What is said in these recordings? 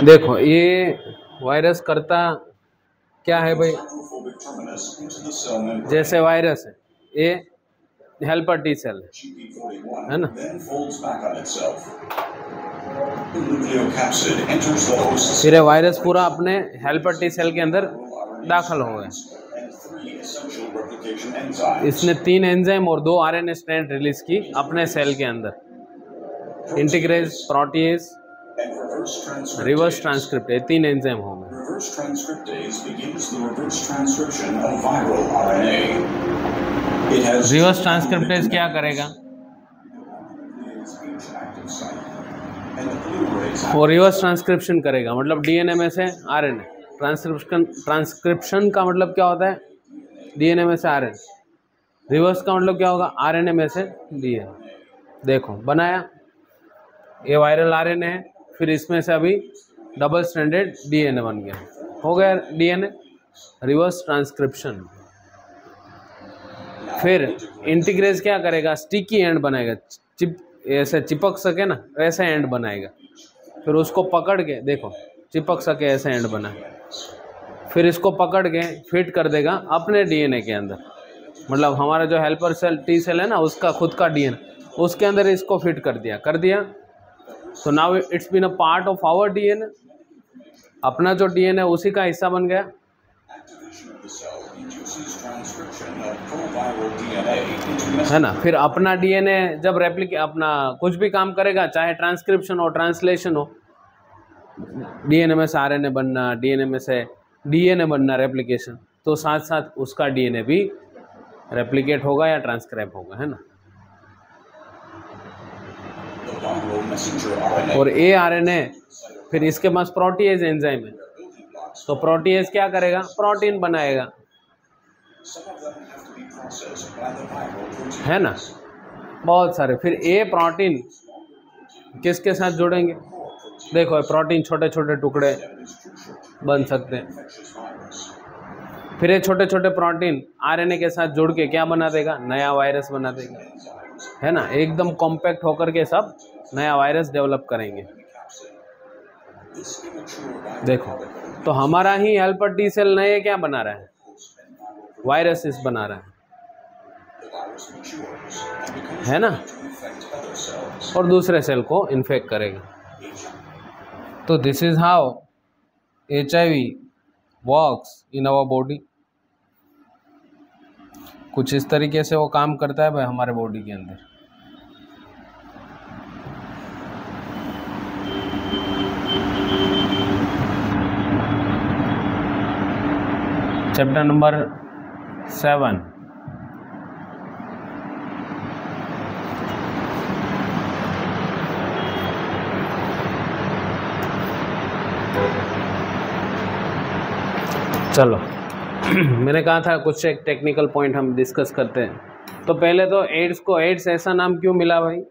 देखो ये वायरस करता क्या है भाई, जैसे वायरस है ये हेल्पर टी सेल है ना, फिर ये वायरस पूरा अपने हेल्पर टी सेल के अंदर दाखिल हो गया। इसने 3 एंजाइम और 2 आरएनए स्ट्रैंड रिलीज की अपने सेल के अंदर, इंटीग्रेज, प्रोटीएज, रिवर्स ट्रांसक्रिप्ट, ये 3 एंजाइम हो गए। रिवर्स ट्रांसक्रिप्टेज क्या करेगा, वो रिवर्स ट्रांसक्रिप्शन करेगा, मतलब डीएनए में से आरएनए। ट्रांसक्रिप्शन का मतलब क्या होता है, डीएनए में से आरएनए। रिवर्स का मतलब क्या होगा, आरएनए में से डीएनए। देखो बनाया, ये वायरल आरएनए है, फिर इसमें से अभी डबल स्ट्रैंडेड डीएनए बन गया, हो गया डीएनए, रिवर्स ट्रांसक्रिप्शन। फिर इंटीग्रेज क्या करेगा, स्टिकी एंड बनाएगा, ऐसे चिपक सके ना वैसे एंड बनाएगा, फिर उसको पकड़ के, देखो चिपक सके ऐसे एंड बना, फिर इसको पकड़ के फिट कर देगा अपने डीएनए के अंदर। मतलब हमारा जो हेल्पर सेल टी सेल है ना, उसका खुद का डीएनए, उसके अंदर इसको फिट कर दिया। तो now it's been a part of our DNA, अपना जो डीएनए उसी का हिस्सा बन गया, है ना। फिर अपना डीएनए जब अपना कुछ भी काम करेगा, चाहे ट्रांसक्रिप्शन हो, ट्रांसलेशन हो, डीएनए में से आरएनए बनना, डीएनए में से डीएनए बनना, रेप्लिकेशन, तो साथ साथ उसका डीएनए भी रेप्लिकेट होगा या ट्रांसक्राइब होगा, है ना। और ए आरएनए फिर इसके पास प्रोटीएज एंजाइम है, तो प्रोटीएज क्या करेगा, प्रोटीन बनाएगा, है ना, बहुत सारे। फिर ए प्रोटीन किसके साथ जुड़ेंगे, देखो प्रोटीन छोटे छोटे टुकड़े बन सकते हैं, फिर ये छोटे छोटे प्रोटीन आरएनए के साथ जुड़ के क्या बना देगा, नया वायरस बना देगा, है ना। एकदम कॉम्पैक्ट होकर के सब नया वायरस डेवलप करेंगे। देखो तो हमारा ही हेल्पर टी सेल नए क्या बना रहा है, वायरसेस बना रहा है ना, और दूसरे सेल को इन्फेक्ट करेगा। तो this is how HIV works in our body. कुछ इस तरीके से वो काम करता है भाई हमारे बॉडी के अंदर। चैप्टर नंबर 7, चलो मैंने कहा था कुछ एक टेक्निकल पॉइंट हम डिस्कस करते हैं। तो पहले तो एड्स को एड्स ऐसा नाम क्यों मिला भाई,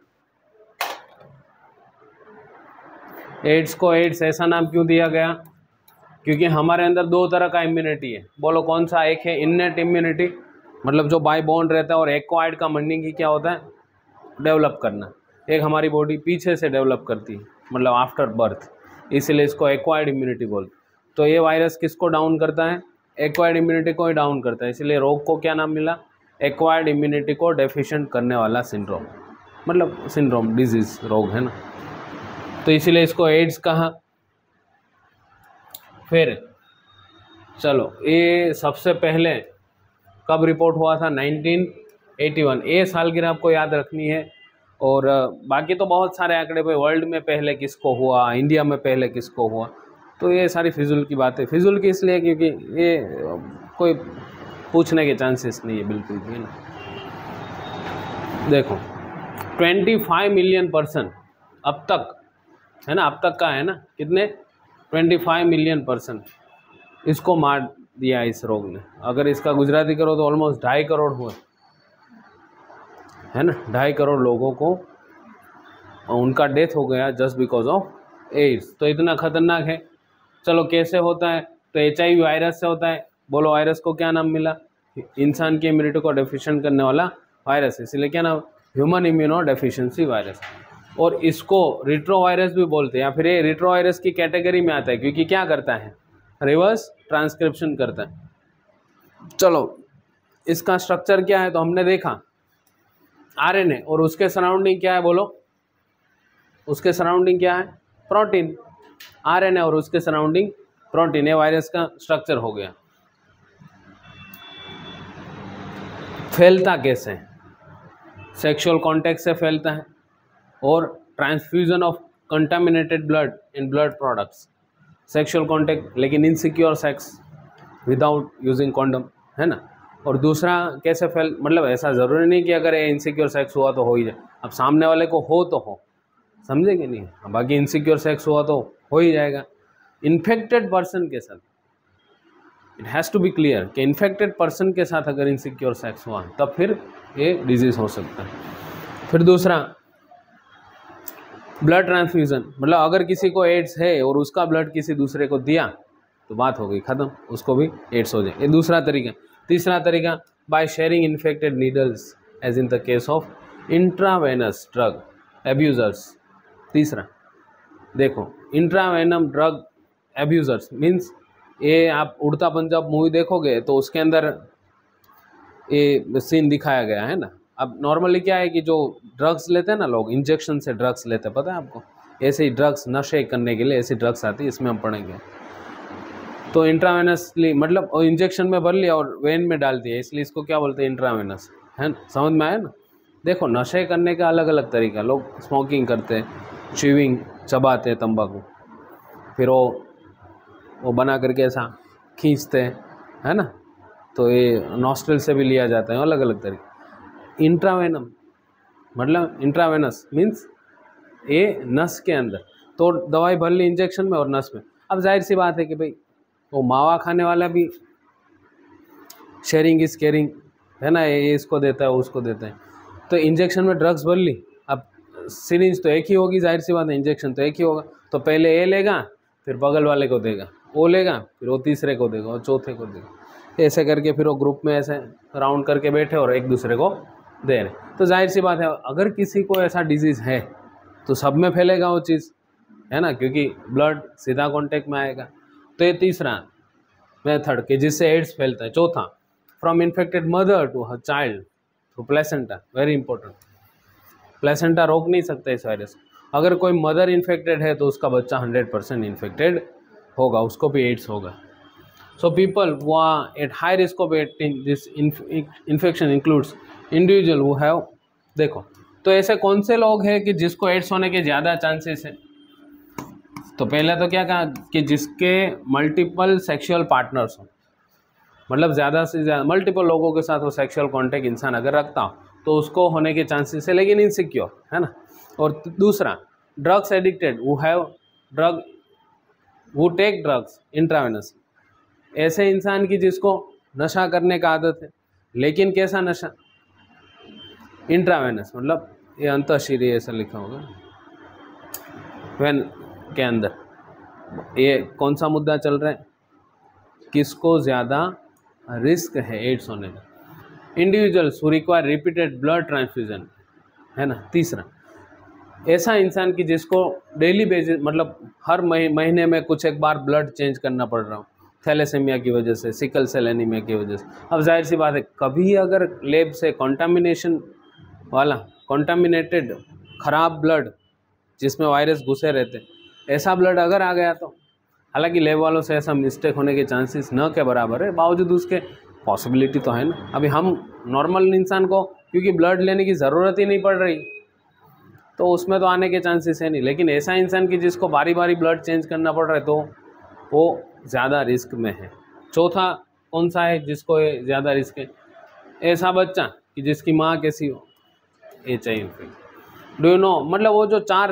एड्स को एड्स ऐसा नाम क्यों दिया गया, क्योंकि हमारे अंदर 2 तरह का इम्यूनिटी है। बोलो कौन सा, एक है इननेट इम्यूनिटी, मतलब जो बाय बॉर्न रहता है, और एक्वायर्ड का मर्निंग की क्या होता है, डेवलप करना। एक हमारी बॉडी पीछे से डेवलप करती है, मतलब आफ्टर बर्थ, इसीलिए इसको एक्वायर्ड इम्यूनिटी बोलते। तो ये वायरस किसको डाउन करता है, एक्वायर्ड इम्यूनिटी को ही डाउन करता है, इसलिए रोग को क्या नाम मिला, एक्वायर्ड इम्यूनिटी को डेफिशिएंट करने वाला सिंड्रोम, मतलब सिंड्रोम डिजीज, रोग, है ना। तो इसीलिए इसको एड्स कहा। फिर चलो ये सबसे पहले कब रिपोर्ट हुआ था, 1981। ये सालगिरह आपको याद रखनी है। और बाकी तो बहुत सारे आंकड़े पे, वर्ल्ड में पहले किसको हुआ, इंडिया में पहले किसको हुआ, तो ये सारी फिजूल की बातें। फिजूल की इसलिए क्योंकि ये कोई पूछने के चांसेस नहीं है बिल्कुल भी ना। देखो 25 मिलियन पर्सन अब तक, है ना, अब तक का है ना, कितने, 25 मिलियन पर्सन इसको मार दिया इस रोग ने। अगर इसका गुजराती करो तो ऑलमोस्ट 2.5 करोड़ हुए, है ना, 2.5 करोड़ लोगों को उनका डेथ हो गया जस्ट बिकॉज ऑफ एड्स। तो इतना खतरनाक है। चलो कैसे होता है, तो HIV वायरस से होता है। बोलो वायरस को क्या नाम मिला, इंसान की इम्यूनिटी को डेफिशिएंट करने वाला वायरस, इसीलिए क्या नाम, ह्यूमन इम्यूनो डेफिशिएंसी वायरस। और इसको रिट्रोवायरस भी बोलते हैं, या फिर ये रिट्रोवायरस की कैटेगरी में आता है क्योंकि क्या करता है, रिवर्स ट्रांसक्रिप्शन करता है। चलो इसका स्ट्रक्चर क्या है तो हमने देखा आरएनए, और उसके सराउंडिंग क्या है बोलो, उसके सराउंडिंग क्या है, प्रोटीन। आरएनए और उसके सराउंडिंग प्रोटीन, ये वायरस का स्ट्रक्चर हो गया। फैलता कैसे है, सेक्सुअल कांटेक्ट से फैलता है, और transfusion of contaminated blood in blood products, sexual contact लेकिन insecure sex without using condom, है ना। और दूसरा कैसे फैल, मतलब ऐसा ज़रूरी नहीं कि अगर ये इनसिक्योर सेक्स हुआ तो हो ही जाए, अब सामने वाले को हो तो हो, समझे कि नहीं, बाकी इनसिक्योर सेक्स हुआ तो हो ही जाएगा। इन्फेक्टेड पर्सन के साथ, it has to be clear कि इन्फेक्टेड पर्सन के साथ अगर इनसिक्योर सेक्स हुआ तब फिर ये डिजीज़ हो सकता है। फिर दूसरा ब्लड ट्रांसफ्यूज़न, मतलब अगर किसी को एड्स है और उसका ब्लड किसी दूसरे को दिया तो बात हो गई ख़त्म, उसको भी एड्स हो जाए, ये दूसरा तरीका। तीसरा तरीका by sharing infected needles as in the case of intravenous drug abusers. तीसरा देखो, इंट्रावेनम ड्रग एब्यूजर्स मीन्स, ये आप उड़ता पंजाब मूवी देखोगे तो उसके अंदर ये सीन दिखाया गया है ना। अब नॉर्मली क्या है कि जो ड्रग्स लेते हैं ना लोग, इंजेक्शन से ड्रग्स लेते हैं, पता है आपको, ऐसे ही ड्रग्स नशे करने के लिए ऐसी ड्रग्स आती है, इसमें हम पढ़ेंगे। तो इंट्रावेनसली मतलब इंजेक्शन में भर लिया और वेन में डाल दिया, इसलिए इसको क्या बोलते हैं, इंट्रावेनस, है ना, समझ में आया ना। देखो नशे करने का अलग अलग तरीका, लोग स्मोकिंग करते हैं, च्यूइंग चबाते हैं तंबाकू, फिर वो बना करके ऐसा खींचते हैं, है ना, तो ये नॉस्ट्रल से भी लिया जाता है, अलग अलग तरीके। इंट्रावेनम मतलब इंट्रावेनस मीन्स ये नस के अंदर, तो दवाई भर ली इंजेक्शन में और नस में। अब जाहिर सी बात है कि भाई वो मावा खाने वाला भी शेयरिंग इज केयरिंग, है ना, ये इसको देता है उसको देता है। तो इंजेक्शन में ड्रग्स भर ली, अब सिरिंज तो एक ही होगी, जाहिर सी बात है, इंजेक्शन तो एक ही होगा, तो पहले ये लेगा फिर बगल वाले को देगा, वो लेगा फिर वो तीसरे को देगा और चौथे को देगा, ऐसे करके फिर वो ग्रुप में ऐसे राउंड करके बैठे और एक दूसरे को दे रहे। तो जाहिर सी बात है अगर किसी को ऐसा डिजीज़ है तो सब में फैलेगा वो चीज़, है ना, क्योंकि ब्लड सीधा कांटेक्ट में आएगा। तो ये तीसरा मेथड कि जिससे एड्स फैलता है। चौथा, from infected mother to her child through placenta, very important, placenta रोक नहीं सकता इस वायरस। अगर कोई मदर इन्फेक्टेड है तो उसका बच्चा 100% इन्फेक्टेड होगा, उसको भी एड्स होगा। So people who are at high risk of getting this infection includes individual who have, देखो तो ऐसे कौन से लोग हैं कि जिसको एड्स होने के ज़्यादा चांसेस हैं। तो पहले तो क्या कहा कि जिसके मल्टीपल सेक्सुअल पार्टनर्स हो, मतलब ज़्यादा से ज़्यादा मल्टीपल लोगों के साथ वो सेक्सुअल कांटेक्ट इंसान अगर रखता हो तो उसको होने के चांसेस है, लेकिन इनसिक्योर, है ना। और दूसरा drugs addicted who have drug who take drugs intravenous, ऐसे इंसान की जिसको नशा करने का आदत है, लेकिन कैसा नशा, इंट्रावेनस, मतलब ये अंतःशिरीय ऐसा लिखा होगा वेन के अंदर। ये कौन सा मुद्दा चल रहा है, किसको ज़्यादा रिस्क है एड्स होने का, individuals who require repeated blood transfusion, है ना। तीसरा ऐसा इंसान की जिसको डेली बेसिस मतलब हर महीने में कुछ एक बार ब्लड चेंज करना पड़ रहा हो, थैलेसेमिया की वजह से, सिकल सेल एनीमिया की वजह से। अब जाहिर सी बात है कभी अगर लेब से कंटामिनेशन वाला कंटामिनेटेड ख़राब ब्लड जिसमें वायरस घुसे रहते, ऐसा ब्लड अगर आ गया तो, हालांकि लेब वालों से ऐसा मिस्टेक होने के चांसेस न के बराबर है, बावजूद उसके पॉसिबिलिटी तो है ना। अभी हम नॉर्मल इंसान को क्योंकि ब्लड लेने की ज़रूरत ही नहीं पड़ रही तो उसमें तो आने के चांसेस है नहीं, लेकिन ऐसा इंसान की जिसको बारी बारी ब्लड चेंज करना पड़ रहा है तो वो ज़्यादा रिस्क में है। चौथा कौन सा है जिसको ज़्यादा रिस्क है, ऐसा बच्चा कि जिसकी माँ कैसी हो, HIV infection. Do you no, मतलब वो जो 4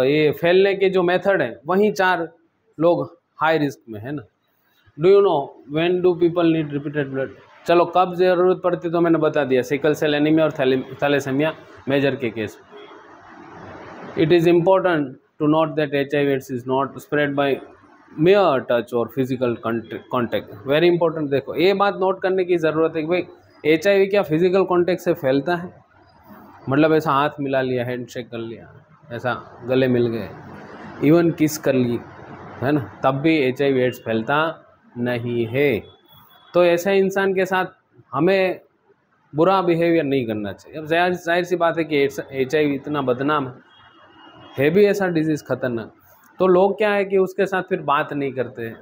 ये फैलने के जो मेथड है वहीं 4 लोग हाई रिस्क में है ना। Do you know when do people need repeated blood, चलो कब ज़रूरत पड़ती तो मैंने बता दिया, सिकल सेल एनीमिया और थैलेसेमिया मेजर के case. It is important to note that HIV/AIDS is not spread by mere touch और फिजिकल कॉन्टेक्ट, वेरी इंपॉर्टेंट। देखो ये बात नोट करने की ज़रूरत है कि भाई HIV क्या फिजिकल कॉन्टेक्ट से फैलता है, मतलब ऐसा हाथ मिला लिया, हैंडशेक कर लिया, ऐसा गले मिल गए, इवन किस कर ली, है ना, तब भी HIV एड्स फैलता नहीं है। तो ऐसे इंसान के साथ हमें बुरा बिहेवियर नहीं करना चाहिए। अब जाहिर सी बात है कि HIV इतना बदनाम है भी ऐसा डिजीज़ खतरनाक, तो लोग क्या है कि उसके साथ फिर बात नहीं करते,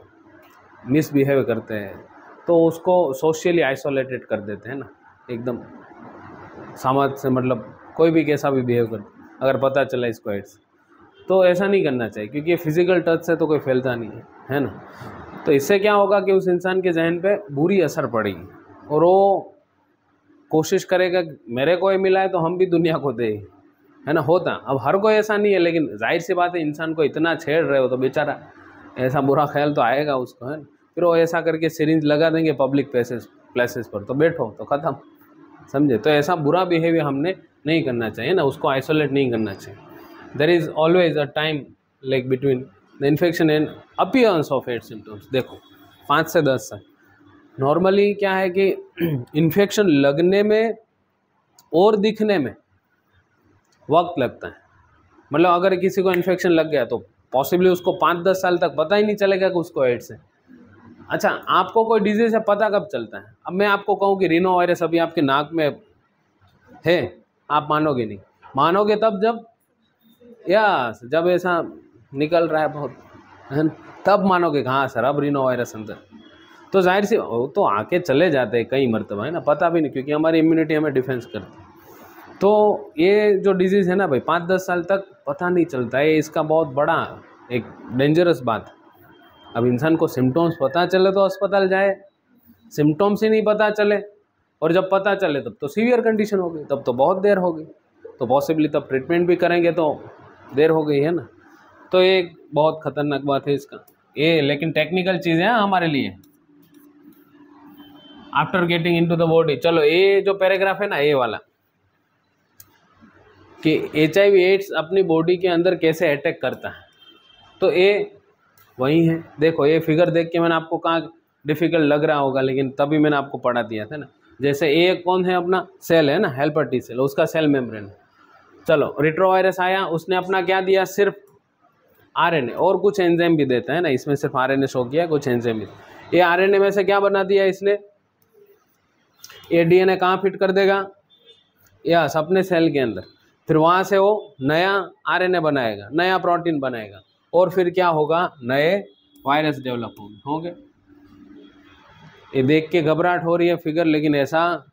मिसबिहेव करते हैं, तो उसको सोशली आइसोलेटेड कर देते हैं ना, एकदम समाज से, मतलब कोई भी कैसा भी बिहेव कर, अगर पता चला इसको एड्स, तो ऐसा नहीं करना चाहिए, क्योंकि फिजिकल टच से तो कोई फैलता नहीं है ना। तो इससे क्या होगा कि उस इंसान के जहन पे बुरी असर पड़ेगी और वो कोशिश करेगा मेरे को ये मिला है तो हम भी दुनिया को दे, है ना। होता अब हर कोई ऐसा नहीं है, लेकिन जाहिर सी बात है इंसान को इतना छेड़ रहे हो तो बेचारा ऐसा बुरा ख्याल तो आएगा उसको, है ना। फिर वो ऐसा करके सिरिंज लगा देंगे पब्लिक प्लेसेस पर, तो बैठो तो ख़त्म, समझे। तो ऐसा बुरा बिहेवियर हमने नहीं करना चाहिए ना, उसको आइसोलेट नहीं करना चाहिए। There is always a time like between the infection and appearance of AIDS symptoms. देखो 5 से 10 साल नॉर्मली क्या है कि इन्फेक्शन लगने में और दिखने में वक्त लगता है। मतलब अगर किसी को इन्फेक्शन लग गया तो पॉसिबली उसको 5-10 साल तक पता ही नहीं चलेगा कि उसको एड्स है। अच्छा, आपको कोई डिजीज़ है पता कब चलता है? अब मैं आपको कहूँ कि रीनो वायरस अभी आपके नाक में है, आप मानोगे नहीं। मानोगे तब जब ऐसा निकल रहा है बहुत, है ना, तब मानोगे हाँ सर अब रीनो वायरस अंदर। तो जाहिर सी वो तो आके चले जाते हैं कई मरतबा, है ना, पता भी नहीं, क्योंकि हमारी इम्यूनिटी हमें डिफेंस करती है। तो ये जो डिजीज़ है ना भाई 5-10 साल तक पता नहीं चलता है, इसका बहुत बड़ा एक डेंजरस बात है। अब इंसान को सिम्टम्स पता चले तो अस्पताल जाए, सिम्टम्स ही नहीं पता चले और जब पता चले तब तो सीवियर कंडीशन हो गई, तब तो बहुत देर हो गई, तो पॉसिबली तब ट्रीटमेंट भी करेंगे तो देर हो गई, है ना। तो ये बहुत ख़तरनाक बात है इसका ये, लेकिन टेक्निकल चीज़ें हैं हमारे लिए। After getting into the body, चलो ये जो पैराग्राफ है ना ये वाला कि HIV एड्स अपनी बॉडी के अंदर कैसे अटैक करता है, तो ये वही है। देखो ये फिगर देख के मैंने आपको कहा डिफ़िकल्ट लग रहा होगा, लेकिन तभी मैंने आपको पढ़ा दिया था ना। जैसे ये कौन है अपना सेल है ना, हेल्पर टी सेल, उसका सेल मेम्ब्रेन। चलो रेट्रोवायरस आया, उसने अपना क्या दिया, सिर्फ RNA और कुछ एंजाइम भी देता है ना, इसमें सिर्फ RNA शो किया, कुछ एंजाइम भी। ये RNA में से क्या बना दिया इसने, ये DNA कहाँ फिट कर देगा, यस अपने सेल के अंदर। फिर वहाँ से वो नया RNA बनाएगा, नया प्रोटीन बनाएगा, और फिर क्या होगा, नए वायरस डेवलप होंगे। ये देख के घबराहट हो रही है फिगर, लेकिन ऐसा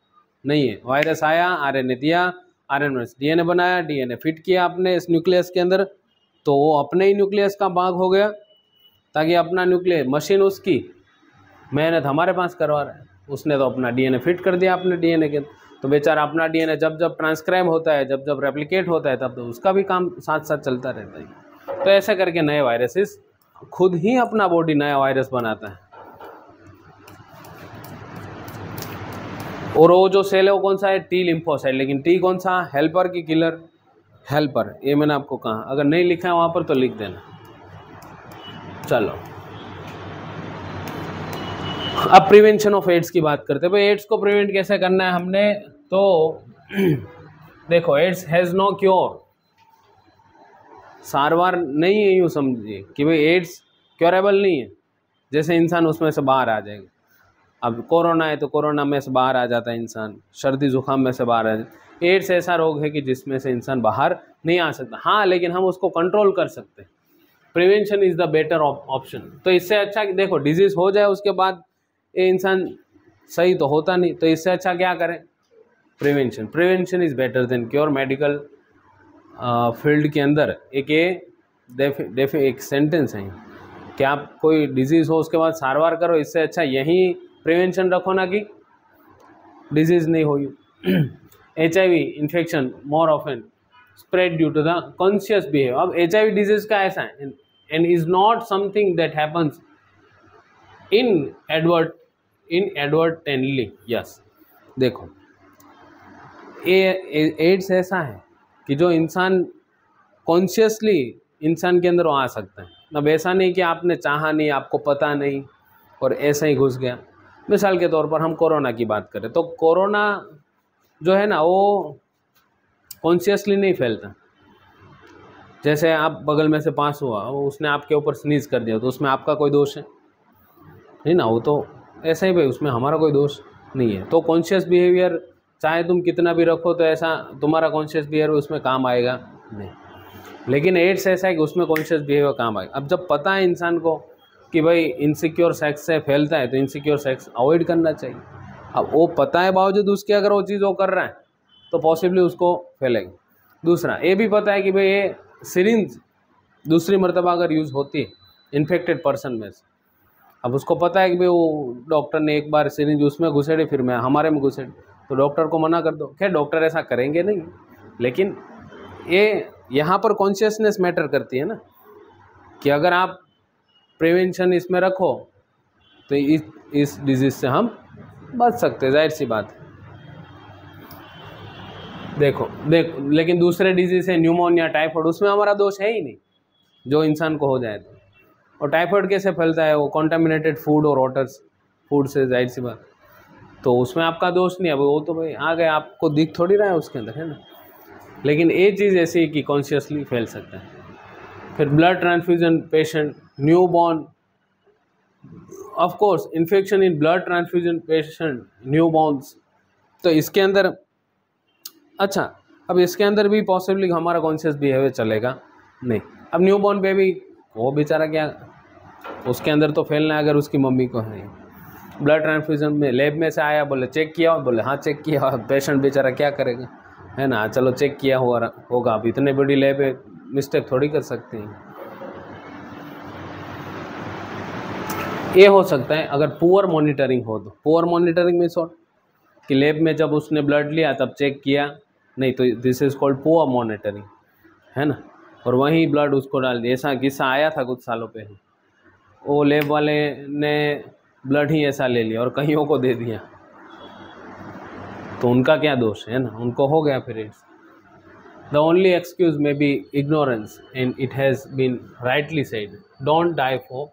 नहीं है। वायरस आया, RNA दिया, RNA से DNA बनाया, DNA फिट किया अपने इस न्यूक्लियस के अंदर, तो वो अपने ही न्यूक्लियस का भाग हो गया, ताकि अपना न्यूक्लियस मशीन उसकी मेहनत हमारे पास करवा रहा है। उसने तो अपना DNA फिट कर दिया अपने DNA के, तो बेचारा अपना DNA जब जब ट्रांसक्राइब होता है, जब जब रेप्लिकेट होता है, तब तो उसका भी काम साथ साथ चलता रहता है। तो ऐसे करके नए वायरसेस खुद ही अपना बॉडी नया वायरस बनाता है। और वो जो सेल है वो कौन सा है, T लिम्फोसाइट। लेकिन T कौन सा, हेल्पर की किलर, हेल्पर। ये मैंने आपको कहा, अगर नहीं लिखा है वहाँ पर तो लिख देना। चलो अब प्रिवेंशन ऑफ एड्स की बात करते हैं। भाई एड्स को प्रिवेंट कैसे करना है हमने, तो देखो एड्स हैज़ नो क्योर, सारवार नहीं है, यूँ समझिए कि भाई एड्स क्योरेबल नहीं है, जैसे इंसान उसमें से बाहर आ जाएगा। अब कोरोना है तो कोरोना में से बाहर आ जाता है इंसान, सर्दी जुकाम में से बाहर आ जाता है। एड्स ऐसा रोग है कि जिसमें से इंसान बाहर नहीं आ सकता, हाँ, लेकिन हम उसको कंट्रोल कर सकते हैं। Prevention is the better option. तो इससे अच्छा कि देखो डिजीज़ हो जाए उसके बाद ये इंसान सही तो होता नहीं, तो इससे अच्छा क्या करें, prevention. Prevention is better than cure. Medical field के अंदर एक सेंटेंस है कि आप कोई डिजीज़ हो उसके बाद सारवार करो, इससे अच्छा यही प्रिवेंशन रखो ना कि डिजीज़ नहीं होगी। HIV infection more often spread due to the conscious behaviour. अब HIV डिजीज़ का ऐसा है, and is not something that happens inadvertently. Yes, देखो एड्स ऐसा है कि जो इंसान कॉन्शियसली इंसान के अंदर आ सकता है। अब ऐसा नहीं कि आपने चाहा नहीं, आपको पता नहीं और ऐसा ही घुस गया। मिसाल के तौर पर हम कोरोना की बात करें तो कोरोना जो है ना वो कॉन्शियसली नहीं फैलता। जैसे आप बगल में से पास हुआ, उसने आपके ऊपर स्नीज कर दिया, तो उसमें आपका कोई दोष है नहीं ना, वो तो ऐसा ही भाई, उसमें हमारा कोई दोष नहीं है। तो कॉन्शियस बिहेवियर चाहे तुम कितना भी रखो तो ऐसा तुम्हारा कॉन्शियस बिहेवियर उसमें काम आएगा नहीं। लेकिन एड्स ऐसा है कि उसमें कॉन्शियस बिहेवियर काम आएगा। अब जब पता है इंसान को कि भाई इनसिक्योर सेक्स से फैलता है, तो इनसिक्योर सेक्स अवॉइड करना चाहिए। अब वो पता है बावजूद उसके अगर वो चीज़ वो कर रहा है तो पॉसिबली उसको फैलेगा। दूसरा ये भी पता है कि भाई ये सिरिंज दूसरी मरतबा अगर यूज़ होती है इन्फेक्टेड पर्सन में से, अब उसको पता है कि भाई वो डॉक्टर ने एक बार सिरिंज उसमें घुसेड़ी, फिर मैं हमारे में घुसेड़ी, तो डॉक्टर को मना कर दो। खैर डॉक्टर ऐसा करेंगे नहीं, लेकिन ये यहाँ पर कॉन्शियसनेस मैटर करती है ना, कि अगर आप प्रिवेंशन इसमें रखो तो इस डिजीज़ से हम बच सकते हैं, जाहिर सी बात है। देखो लेकिन दूसरे डिजीज़ है न्यूमोनिया, टाइफाइड, उसमें हमारा दोष है ही नहीं जो इंसान को हो जाए तो। और टाइफाइड कैसे फैलता है? वो कॉन्टामिनेटेड फूड और वाटर्स फूड से, जाहिर सी बात, तो उसमें आपका दोष नहीं है। वो तो भाई आ गए, आपको दिख थोड़ी रहा है उसके अंदर, है ना। लेकिन ये चीज़ ऐसी है कि कॉन्शियसली फैल सकता है। फिर blood transfusion patient, new born, of course infection in blood transfusion patient, new borns, तो इसके अंदर अच्छा, अब इसके अंदर भी पॉसिबली हमारा कॉन्शियस बिहेवियर चलेगा नहीं। अब न्यू बॉर्न बेबी, वो बेचारा क्या, उसके अंदर तो फैलना है अगर उसकी मम्मी को है। ब्लड ट्रांसफ्यूजन में लैब में से आया, बोले चेक किया, बोले हाँ चेक किया, पेशेंट बेचारा क्या करेगा, है ना, चलो चेक किया होगा। अब इतने बड़ी लैब है, मिस्टेक थोड़ी कर सकते हैं। ये हो सकता है अगर पुअर मॉनिटरिंग हो तो। पुअर मॉनिटरिंग में शॉर्ट कि लैब में जब उसने ब्लड लिया तब चेक किया नहीं, तो this is called poor monitoring, है ना, और वहीं ब्लड उसको डाल दिया। ऐसा किस्सा आया था कुछ सालों पहले, वो लैब वाले ने ब्लड ही ऐसा ले लिया और कईयों को दे दिया, तो उनका क्या दोष है ना, उनको हो गया फिर AIDS. The only excuse may be ignorance and it has been rightly said, don't die for